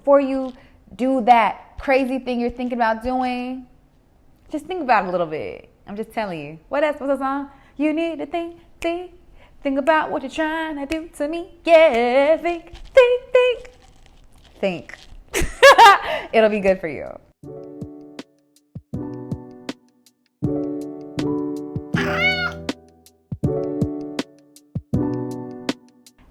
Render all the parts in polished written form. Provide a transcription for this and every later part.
before you do that crazy thing you're thinking about doing, just think about it a little bit. I'm just telling you. What's the song? You need to think about what you're trying to do to me. Yeah, think. It'll be good for you.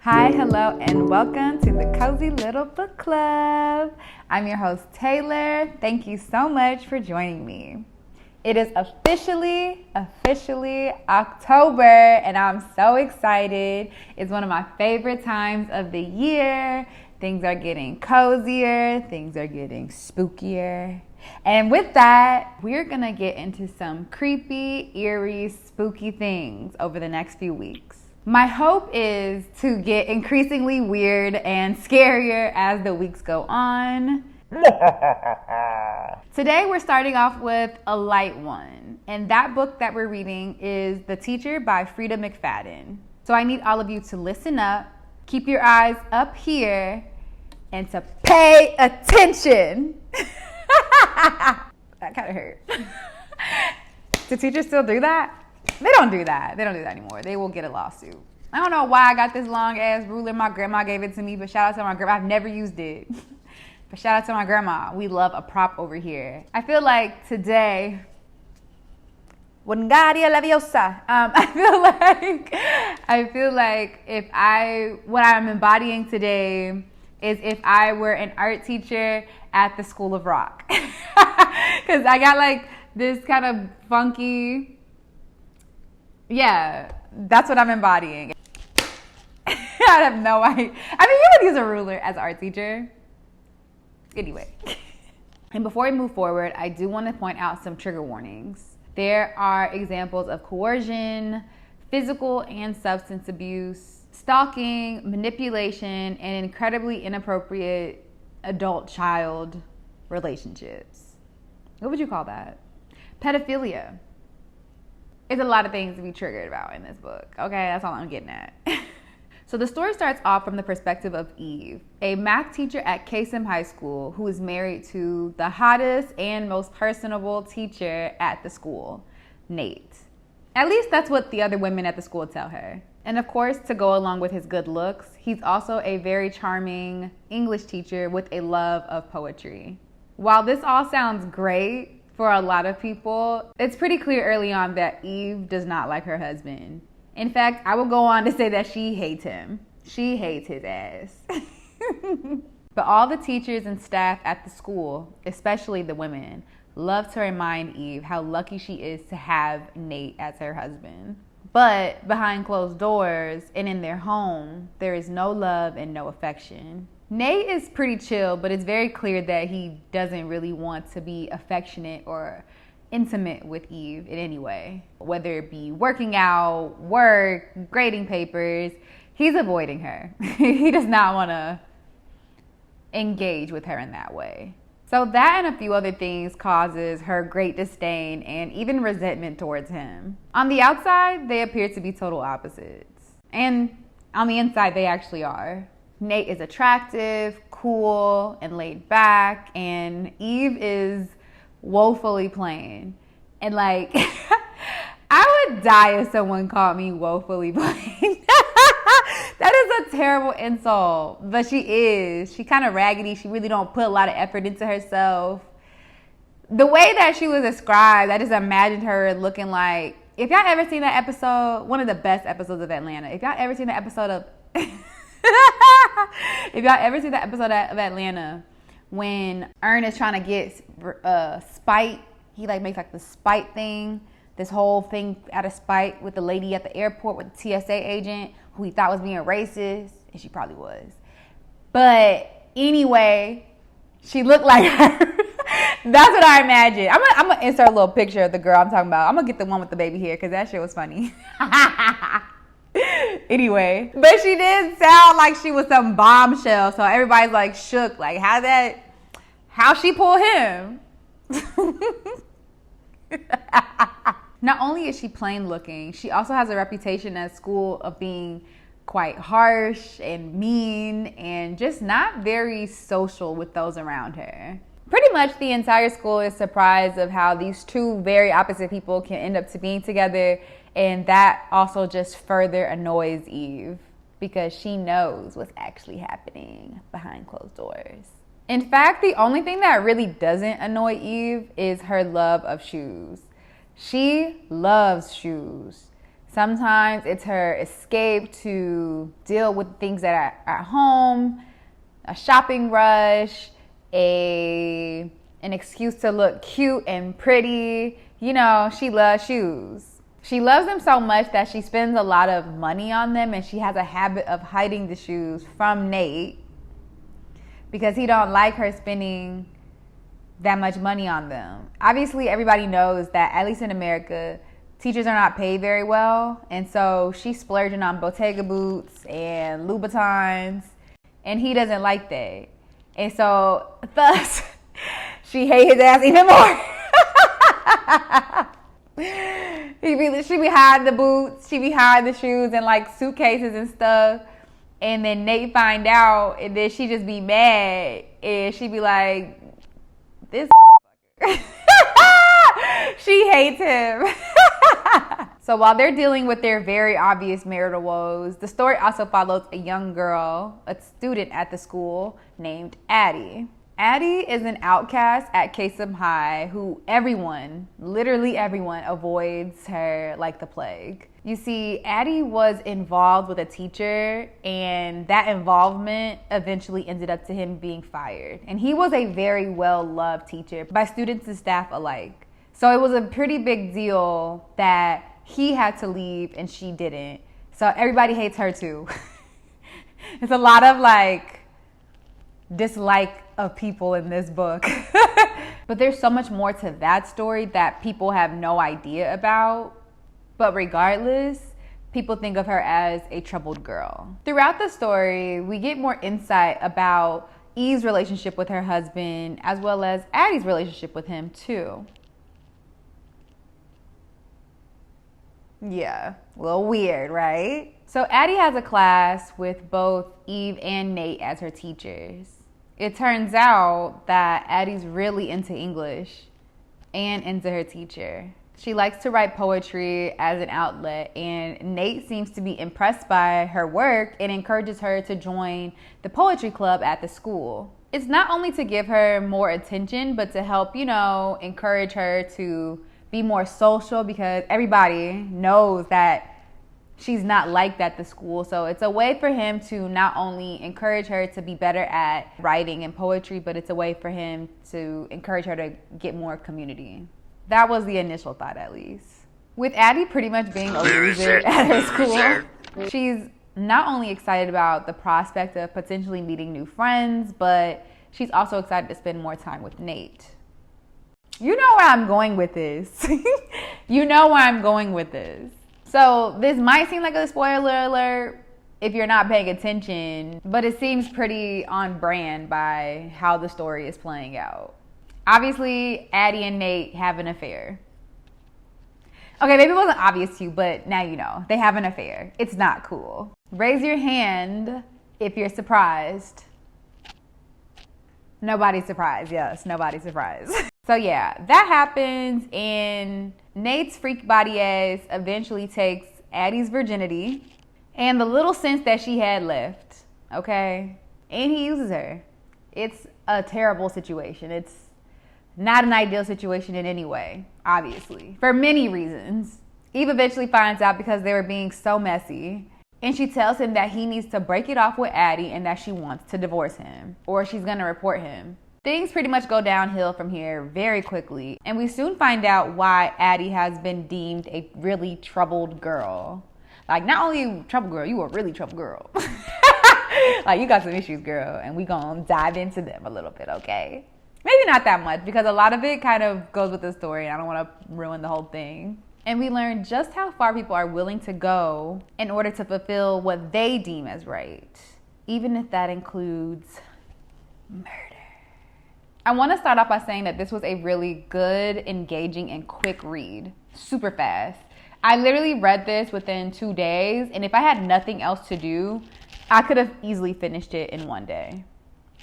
Hi, hello, and welcome to the Cozy Little Book Club. I'm your host, Taylor. Thank you so much for joining me. It is officially October, and I'm so excited. It's one of my favorite times of the year. Things are getting cozier, things are getting spookier. And with that, we're gonna get into some creepy, eerie, spooky things over the next few weeks. My hope is to get increasingly weird and scarier as the weeks go on. Today we're starting off with a light one, and that book that we're reading is The Teacher by Frieda McFadden. So I need all of you to listen up, keep your eyes up here, and to pay attention. That kind of hurt. Do teachers still do that? They don't do that anymore. They will get a lawsuit. I don't know why I got this long ass ruler. My grandma gave it to me, but shout out to my grandma. I've never used it. But shout out to my grandma. We love a prop over here. I feel like today, Wingardia Leviosa. I feel like what I'm embodying today is if I were an art teacher at the School of Rock. Because I got like this kind of funky, yeah, that's what I'm embodying. I have no idea. I mean, you would use a ruler as an art teacher. Anyway. And before we move forward, I do want to point out some trigger warnings. There are examples of coercion, physical and substance abuse, stalking, manipulation, and incredibly inappropriate adult-child relationships. What would you call that? Pedophilia. It's a lot of things to be triggered about in this book. Okay, that's all I'm getting at. So the story starts off from the perspective of Eve, a math teacher at Kasem High School who is married to the hottest and most personable teacher at the school, Nate. At least that's what the other women at the school tell her. And of course, to go along with his good looks, he's also a very charming English teacher with a love of poetry. While this all sounds great for a lot of people, it's pretty clear early on that Eve does not like her husband. In fact, I will go on to say that she hates him. She hates his ass. But all the teachers and staff at the school, especially the women, love to remind Eve how lucky she is to have Nate as her husband. But behind closed doors and in their home, there is no love and no affection. Nate is pretty chill, but it's very clear that he doesn't really want to be affectionate or intimate with Eve in any way. Whether it be working out, work, grading papers, he's avoiding her. He does not want to engage with her in that way. So that and a few other things causes her great disdain and even resentment towards him. On the outside, they appear to be total opposites. And on the inside, they actually are. Nate is attractive, cool, and laid back, and Eve is woefully plain. And like, I would die if someone called me woefully plain. That is a terrible insult, but she is. She kind of raggedy. She really don't put a lot of effort into herself. The way that she was described, I just imagined her looking like, if y'all ever seen that episode, one of the best episodes of Atlanta, if y'all ever seen the episode of of Atlanta when Ern is trying to get spite, he like makes like the spite thing, this whole thing out of spite with the lady at the airport with the TSA agent who he thought was being racist, and she probably was. But anyway, she looked like her. That's what I imagine. I'm gonna insert a little picture of the girl I'm talking about. I'm gonna get the one with the baby hair because that shit was funny. Anyway, but she did sound like she was some bombshell, so everybody's like shook, like how she pull him? Not only is she plain looking, she also has a reputation at school of being quite harsh and mean and just not very social with those around her. Pretty much the entire school is surprised of how these two very opposite people can end up to being together, and that also just further annoys Eve because she knows what's actually happening behind closed doors. In fact, the only thing that really doesn't annoy Eve is her love of shoes. She loves shoes. Sometimes it's her escape to deal with things that are at home, a shopping rush, an excuse to look cute and pretty. You know, she loves shoes. She loves them so much that she spends a lot of money on them, and she has a habit of hiding the shoes from Nate because he don't like her spending that much money on them. Obviously, everybody knows that, at least in America, teachers are not paid very well, and so she's splurging on Bottega boots and Louboutins, and he doesn't like that. And so, thus, she hates his ass even more. She be hiding the boots, she be hiding the shoes in like suitcases and stuff, and then Nate find out, and then she just be mad, and she be like, this she hates him. So while they're dealing with their very obvious marital woes, the story also follows a young girl, a student at the school named Addie. Addie is an outcast at Kasem High who everyone, literally everyone, avoids her like the plague. You see, Addie was involved with a teacher, and that involvement eventually ended up to him being fired. And he was a very well-loved teacher by students and staff alike. So it was a pretty big deal that he had to leave and she didn't. So everybody hates her too. It's a lot of like dislike of people in this book. But there's so much more to that story that people have no idea about. But regardless, people think of her as a troubled girl. Throughout the story, we get more insight about Eve's relationship with her husband, as well as Addie's relationship with him too. Yeah, a little weird, right? So Addie has a class with both Eve and Nate as her teachers. It turns out that Addie's really into English and into her teacher. She likes to write poetry as an outlet, and Nate seems to be impressed by her work and encourages her to join the poetry club at the school. It's not only to give her more attention, but to help, encourage her to be more social, because everybody knows that she's not like that at the school. So it's a way for him to not only encourage her to be better at writing and poetry, but it's a way for him to encourage her to get more community. That was the initial thought, at least. With Addie pretty much being a loser at her school, she's not only excited about the prospect of potentially meeting new friends, but she's also excited to spend more time with Nate. You know where I'm going with this. You know where I'm going with this. So this might seem like a spoiler alert if you're not paying attention, but it seems pretty on brand by how the story is playing out. Obviously, Addie and Nate have an affair. Okay, maybe it wasn't obvious to you, but now you know. They have an affair. It's not cool. Raise your hand if you're surprised. Nobody's surprised. Yes, nobody's surprised. So yeah, that happens, and Nate's freak body ass eventually takes Addie's virginity and the little sense that she had left, okay? And he uses her. It's a terrible situation. It's not an ideal situation in any way, obviously, for many reasons. Eve eventually finds out because they were being so messy, and she tells him that he needs to break it off with Addie and that she wants to divorce him, or she's gonna report him. Things pretty much go downhill from here very quickly, and we soon find out why Addie has been deemed a really troubled girl. Like, not only a troubled girl, you a really troubled girl. Like, you got some issues, girl, and we gonna dive into them a little bit, okay? Maybe not that much, because a lot of it kind of goes with the story, and I don't want to ruin the whole thing. And we learn just how far people are willing to go in order to fulfill what they deem as right, even if that includes murder. I want to start off by saying that this was a really good, engaging, and quick read. Super fast. I literally read this within 2 days, and if I had nothing else to do, I could have easily finished it in 1 day.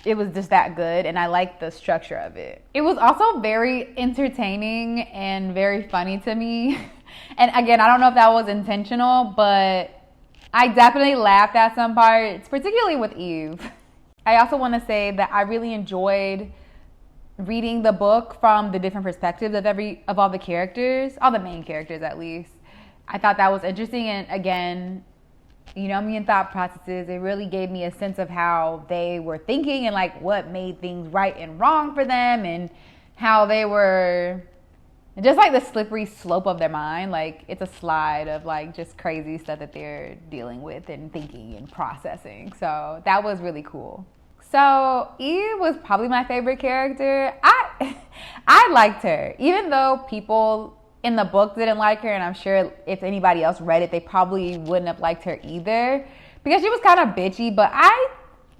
It was just that good, and I liked the structure of it. It was also very entertaining and very funny to me. And again, I don't know if that was intentional, but I definitely laughed at some parts, particularly with Eve. I also want to say that I really enjoyed reading the book from the different perspectives of all the characters, all the main characters at least. I thought that was interesting, and again, you know me in thought processes, it really gave me a sense of how they were thinking and like what made things right and wrong for them, and how they were just like the slippery slope of their mind. Like it's a slide of like just crazy stuff that they're dealing with and thinking and processing. So that was really cool. So Eve was probably my favorite character. I liked her, even though people in the book didn't like her, and I'm sure if anybody else read it, they probably wouldn't have liked her either, because she was kind of bitchy. But I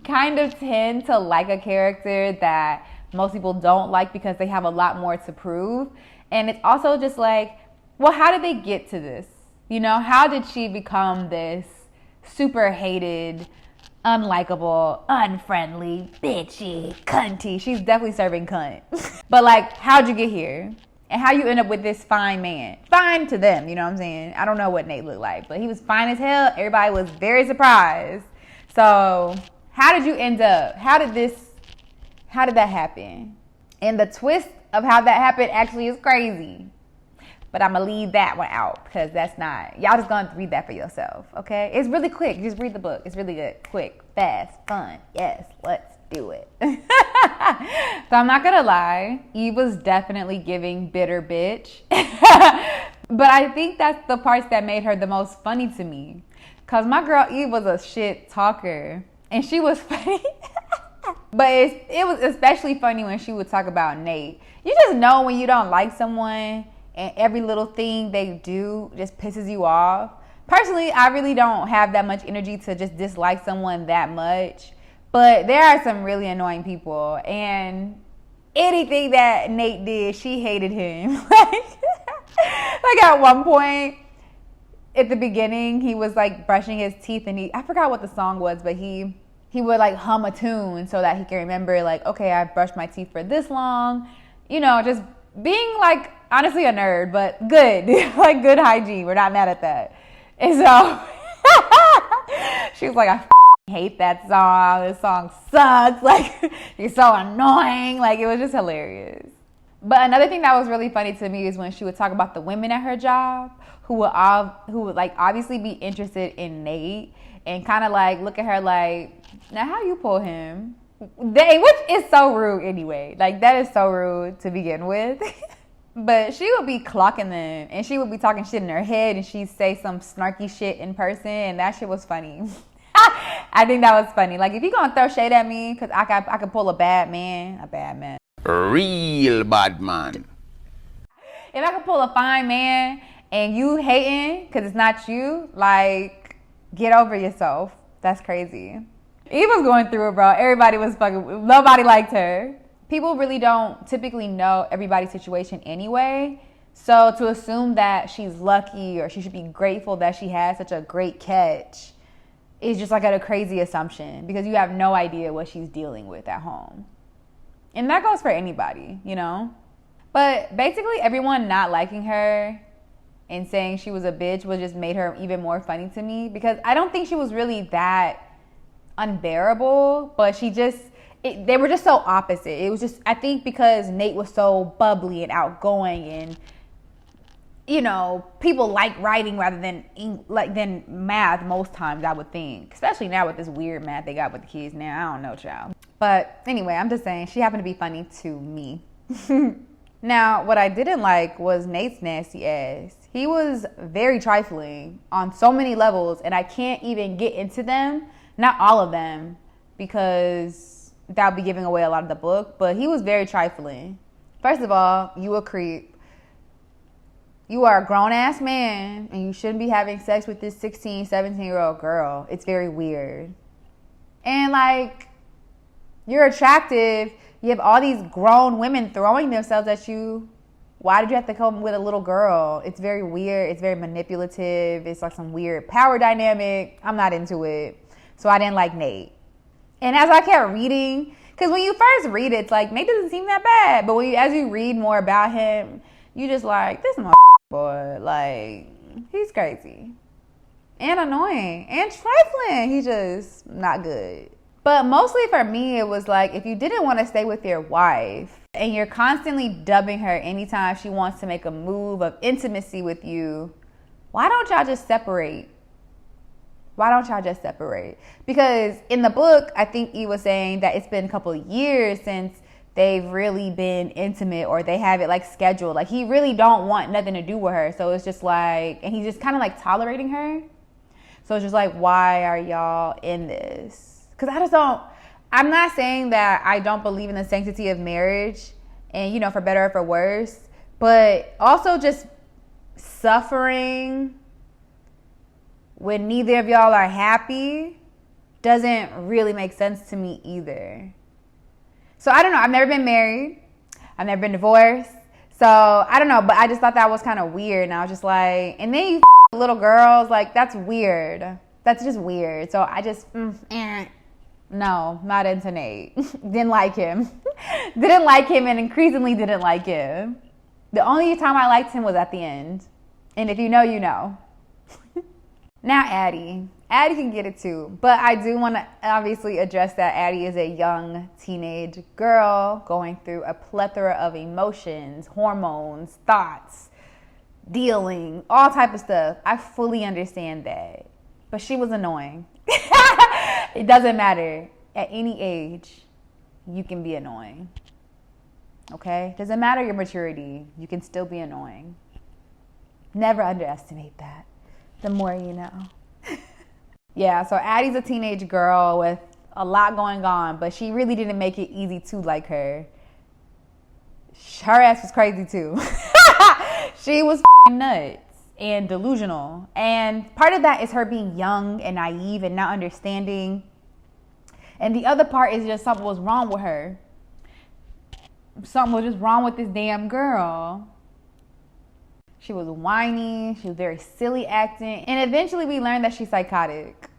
kind of tend to like a character that most people don't like because they have a lot more to prove. And it's also just like, well, how did they get to this? You know, how did she become this super hated, unlikable, unfriendly, bitchy, cunty? She's definitely serving cunt. But like, how'd you get here? And how you end up with this fine man. Fine to them, you know what I'm saying? I don't know what Nate looked like, but he was fine as hell. Everybody was very surprised. So how did you end up? How did that happen? And the twist of how that happened actually is crazy. But I'm going to leave that one out because that's not, y'all just going to read that for yourself, okay? It's really quick. Just read the book. It's really good. Quick, fast, fun. Yes, let's do it. So I'm not going to lie. Eve was definitely giving bitter bitch. But I think that's the parts that made her the most funny to me. Because my girl Eve was a shit talker. And she was funny. But it was especially funny when she would talk about Nate. You just know when you don't like someone and every little thing they do just pisses you off. Personally, I really don't have that much energy to just dislike someone that much. But there are some really annoying people. And anything that Nate did, she hated him. Like at one point, at the beginning, he was like brushing his teeth and I forgot what the song was, but he would like hum a tune so that he can remember like, okay, I brushed my teeth for this long. You know, just being like, honestly a nerd, but good. Like good hygiene. We're not mad at that. And so she was like, I hate that song. This song sucks. Like you're so annoying. Like it was just hilarious. But another thing that was really funny to me is when she would talk about the women at her job who would like obviously be interested in Nate and kind of like look at her like, now how you pull him? Which is so rude anyway. Like that is so rude to begin with. But she would be clocking them and she would be talking shit in her head and she'd say some snarky shit in person and that shit was funny. I think that was funny. Like if you're gonna throw shade at me because I could pull a bad man. Real bad man. If I could pull a fine man and you hating because it's not you, like get over yourself. That's crazy. Eve was going through it, bro. Everybody was fucking, nobody liked her. People really don't typically know everybody's situation anyway. So to assume that she's lucky or she should be grateful that she had such a great catch is just like a crazy assumption because you have no idea what she's dealing with at home. And that goes for anybody, you know? But basically everyone not liking her and saying she was a bitch was just made her even more funny to me because I don't think she was really that unbearable, but they were just so opposite. It was just, I think because Nate was so bubbly and outgoing and, you know, people like writing rather than math most times, I would think. Especially now with this weird math they got with the kids now. I don't know, child. But anyway, I'm just saying she happened to be funny to me. Now, what I didn't like was Nate's nasty ass. He was very trifling on so many levels, and I can't even get into them. Not all of them, because that would be giving away a lot of the book, but he was very trifling. First of all, you a creep. You are a grown-ass man, and you shouldn't be having sex with this 16, 17-year-old girl. It's very weird. And, like, you're attractive. You have all these grown women throwing themselves at you. why did you have to come with a little girl? It's very weird. It's very manipulative. It's like some weird power dynamic. I'm not into it. So I didn't like Nate. And as I kept reading, because when you first read it, it's like, Nate doesn't seem that bad. But as you read more about him, you just like, this boy, like, he's crazy. And annoying. And trifling. He's just not good. But mostly for me, it was like, if you didn't want to stay with your wife and you're constantly dubbing her anytime she wants to make a move of intimacy with you, why don't y'all just separate? Why don't y'all just separate? Because in the book, I think he was saying that it's been a couple of years since they've really been intimate or they have it like scheduled. Like he really don't want nothing to do with her. So it's just like, and he's just kind of like tolerating her. So it's just like, why are y'all in this? Because I'm not saying that I don't believe in the sanctity of marriage and, you know, for better or for worse, but also just suffering when neither of y'all are happy doesn't really make sense to me either. So I don't know. I've never been married. I've never been divorced. So I don't know, but I just thought that was kind of weird. And I was just like, and then you little girls, like that's weird. That's just weird. So I just, no, not into Nate. Didn't like him. Didn't like him and increasingly didn't like him. The only time I liked him was at the end. And if you know, you know. Now Addie. Addie can get it too. But I do want to obviously address that Addie is a young teenage girl going through a plethora of emotions, hormones, thoughts, dealing, all type of stuff. I fully understand that. But she was annoying. It doesn't matter. At any age, you can be annoying. Okay? Doesn't matter your maturity. You can still be annoying. Never underestimate that. The more you know. Yeah, so Addie's a teenage girl with a lot going on, but she really didn't make it easy to like her. Her ass was crazy too. She was nuts and delusional. And part of that is her being young and naive and not understanding. And the other part is just something was wrong with her. Something was just wrong with this damn girl. She was whiny. She was very silly acting. And eventually we learned that she's psychotic.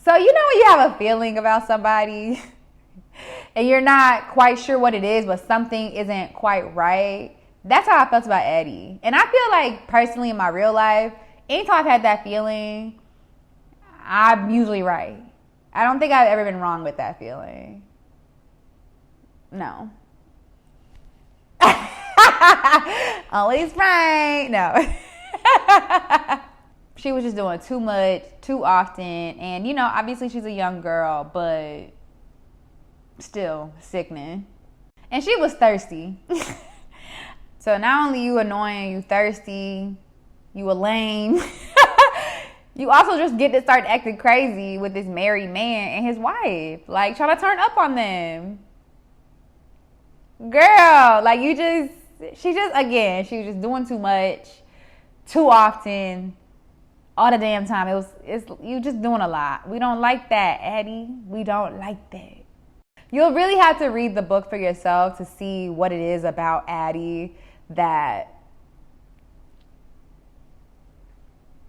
So you know when you have a feeling about somebody and you're not quite sure what it is, but something isn't quite right. That's how I felt about Eddie. And I feel like personally in my real life, anytime I've had that feeling, I'm usually right. I don't think I've ever been wrong with that feeling. No. Always right. No. She was just doing too much, too often. And, you know, obviously she's a young girl, but still sickening. And she was thirsty. So not only you annoying, you thirsty, you a lame. You also just get to start acting crazy with this married man and his wife. Like, trying to turn up on them. Girl, like she was just doing too much, too often, all the damn time. You just doing a lot. We don't like that, Addie. We don't like that. You'll really have to read the book for yourself to see what it is about Addie that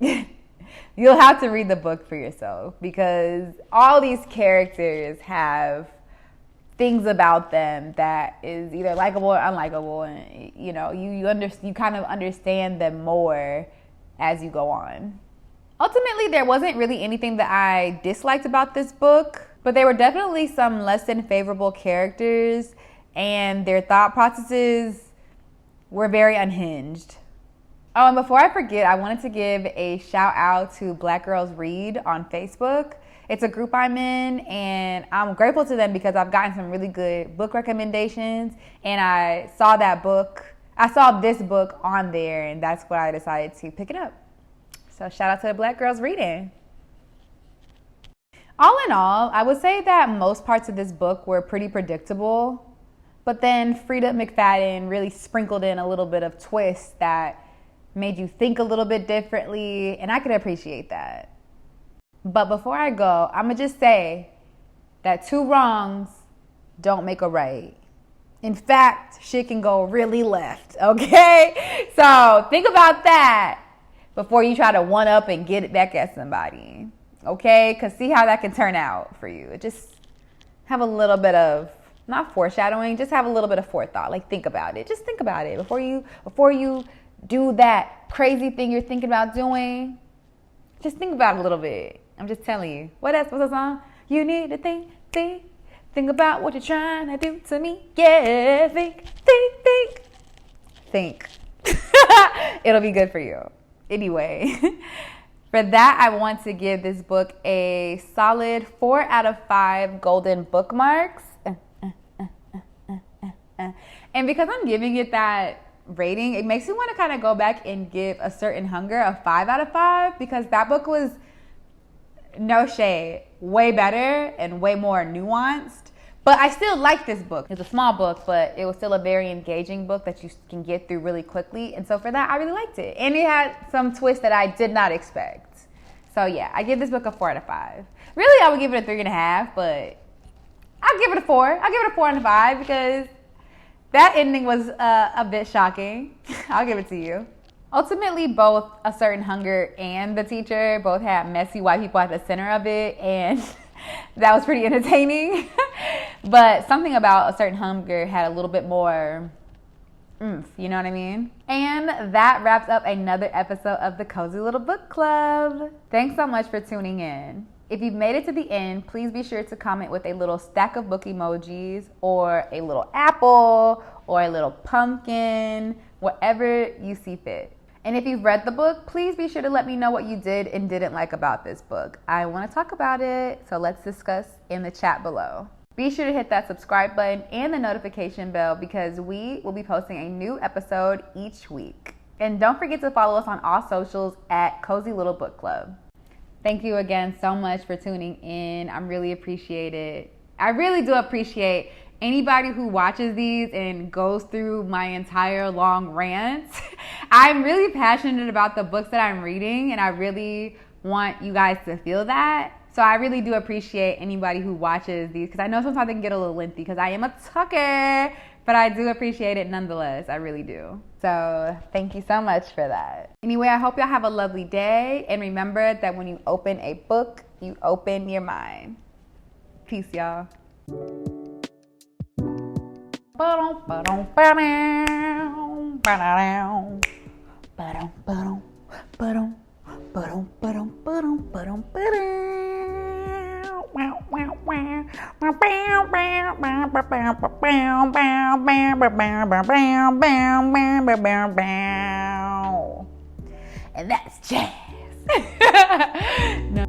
you'll have to read the book for yourself, because all these characters have things about them that is either likable or unlikable, and you know you kind of understand them more as you go on. Ultimately, there wasn't really anything that I disliked about this book, but there were definitely some less than favorable characters, and their thought processes were very unhinged. Oh, and before I forget, I wanted to give a shout out to Black Girls Read on Facebook. It's a group I'm in, and I'm grateful to them because I've gotten some really good book recommendations, and I saw this book on there, and that's why I decided to pick it up. So shout out to the Black Girls Reading. All in all, I would say that most parts of this book were pretty predictable, but then Frieda McFadden really sprinkled in a little bit of twist that made you think a little bit differently, and I could appreciate that. But before I go, I'm going to just say that two wrongs don't make a right. In fact, shit can go really left, okay? So think about that before you try to one up and get it back at somebody, okay? Because see how that can turn out for you. Just have a little bit of, not foreshadowing, just have a little bit of forethought. Like, think about it. Just think about it before you do that crazy thing you're thinking about doing. Just think about it a little bit. I'm just telling you. What's the song? You need to think about what you're trying to do to me. Yeah, think. It'll be good for you. Anyway, for that, I want to give this book a solid 4 out of 5 golden bookmarks. And because I'm giving it that rating, it makes me want to kind of go back and give A Certain Hunger a 5 out of 5, because that book was, no shade, way better and way more nuanced. But I still like this book. It's a small book, but it was still a very engaging book that you can get through really quickly. And so for that, I really liked it. And it had some twists that I did not expect. So yeah, I give this book a 4 out of 5. Really, I would give it a 3.5, but I'll give it a 4. I'll give it a 4 out of 5 because that ending was a bit shocking. I'll give it to you. Ultimately, both A Certain Hunger and The Teacher both had messy white people at the center of it, and that was pretty entertaining. But something about A Certain Hunger had a little bit more oomph, you know what I mean? And that wraps up another episode of the Cozy Little Book Club. Thanks so much for tuning in. If you've made it to the end, please be sure to comment with a little stack of book emojis, or a little apple, or a little pumpkin, whatever you see fit. And if you've read the book, please be sure to let me know what you did and didn't like about this book. I want to talk about it, so let's discuss in the chat below. Be sure to hit that subscribe button and the notification bell, because we will be posting a new episode each week. And don't forget to follow us on all socials at Cozy Little Book Club. Thank you again so much for tuning in. I really appreciate it. I really do appreciate anybody who watches these and goes through my entire long rant. I'm really passionate about the books that I'm reading, and I really want you guys to feel that. So I really do appreciate anybody who watches these, because I know sometimes they can get a little lengthy because I am a talker, but I do appreciate it nonetheless. I really do. So thank you so much for that. Anyway, I hope y'all have a lovely day, and remember that when you open a book, you open your mind. Peace, y'all. And that's jazz. No.